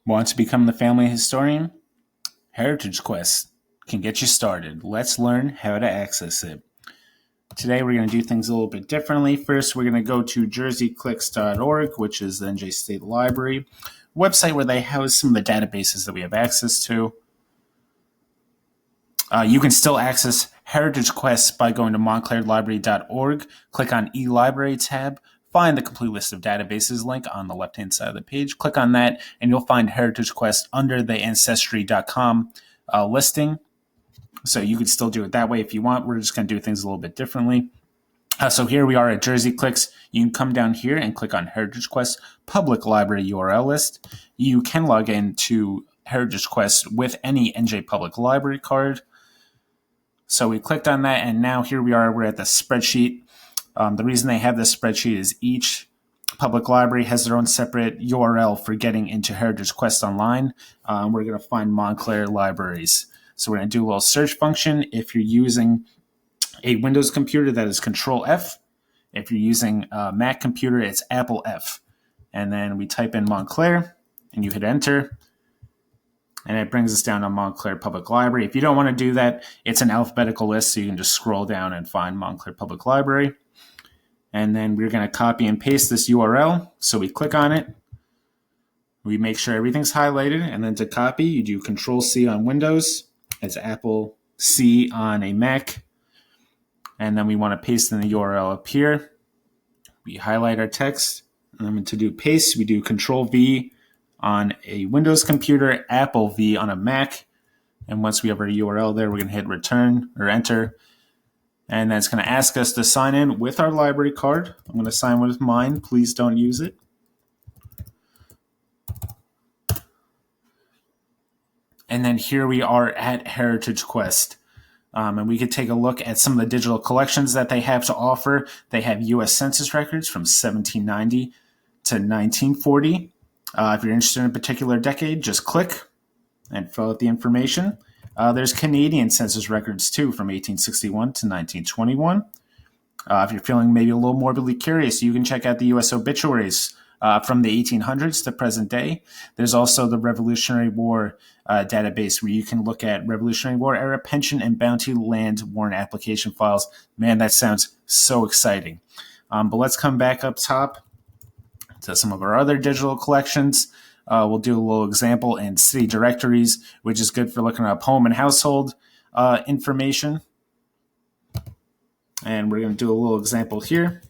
Want to become the family historian? HeritageQuest can get you started. Let's learn how to access it. Today we're going to do things a little bit differently. First, we're going to go to jerseyclicks.org, which is the NJ State Library website where they house some of the databases that we have access to. You can still access HeritageQuest by going to montclairlibrary.org, click on eLibrary tab, find the complete list of databases link on the left-hand side of the page. Click on that, and you'll find HeritageQuest under the Ancestry.com listing. So you could still do it that way if you want. We're just going to do things a little bit differently. So here we are at Jersey Clicks. You can come down here and click on HeritageQuest public library URL list. You can log into HeritageQuest with any NJ Public Library card. So we clicked on that, and now here we are. We're at the spreadsheet. The reason they have this spreadsheet is each public library has their own separate URL for getting into HeritageQuest Online. We're going to find Montclair libraries. So we're going to do a little search function. If you're using a Windows computer, that is Control F. If you're using a Mac computer, it's Apple F. And then we type in Montclair, and you hit enter. And it brings us down to Montclair Public Library. If you don't want to do that, it's an alphabetical list, so you can just scroll down and find Montclair Public Library. And then we're going to copy and paste this URL. So we click on it. We make sure everything's highlighted. And then to copy, you do Control-C on Windows. It's Apple-C on a Mac. And then we want to paste in the URL up here. We highlight our text. And then to do paste, we do Control-V on a Windows computer, Apple V on a Mac. And once we have our URL there, we're going to hit return or enter. And that's going to ask us to sign in with our library card. I'm going to sign with mine. Please don't use it. And then here we are at HeritageQuest. And we could take a look at some of the digital collections that they have to offer. They have U.S. Census records from 1790 to 1940. If you're interested in a particular decade, just click and fill out the information. There's Canadian census records, too, from 1861 to 1921. If you're feeling maybe a little morbidly curious, you can check out the U.S. obituaries from the 1800s to present day. There's also the Revolutionary War database where you can look at Revolutionary War era pension and bounty land warrant application files. Man, that sounds so exciting. But let's come back up top to some of our other digital collections. We'll do a little example in city directories, which is good for looking up home and household information. And we're going to do a little example here.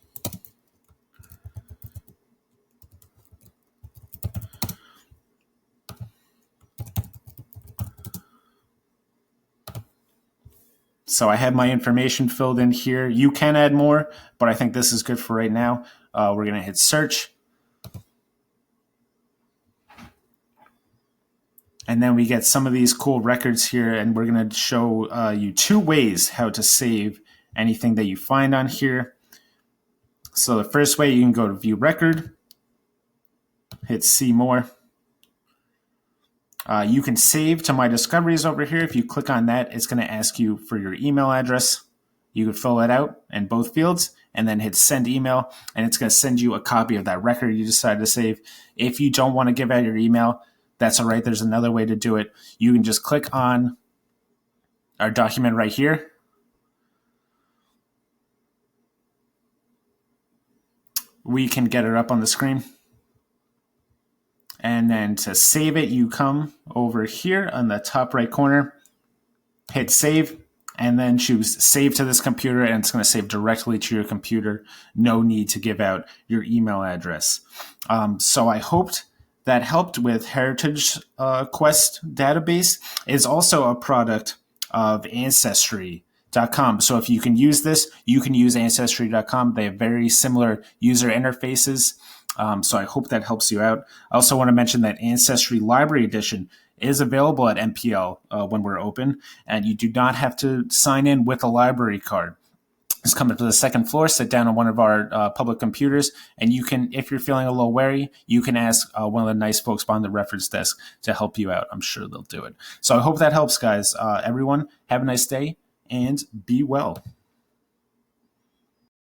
So I have my information filled in here. You can add more, but I think this is good for right now. We're going to hit search. And then we get some of these cool records here, and we're going to show you two ways how to save anything that you find on here. So the first way, you can go to View Record, hit See More. You can save to My Discoveries over here. If you click on that, it's going to ask you for your email address. You can fill it out in both fields and then hit Send Email, and it's going to send you a copy of that record you decided to save. If you don't want to give out your email, that's all right. There's another way to do it. You can just click on our document right here. We can get it up on the screen. And then to save it, you come over here on the top right corner, hit Save, and then choose Save to this computer, and it's going to save directly to your computer. No need to give out your email address. So I hoped that helped with HeritageQuest database. Is also a product of Ancestry.com. So if you can use this, you can use Ancestry.com. They have very similar user interfaces. So I hope that helps you out. I also want to mention that Ancestry Library Edition is available at MPL when we're open, and you do not have to sign in with a library card. Just come up to the second floor, sit down on one of our public computers, and you can, if you're feeling a little wary, you can ask one of the nice folks behind the reference desk to help you out. I'm sure they'll do it. So I hope that helps, guys. Everyone, have a nice day and be well.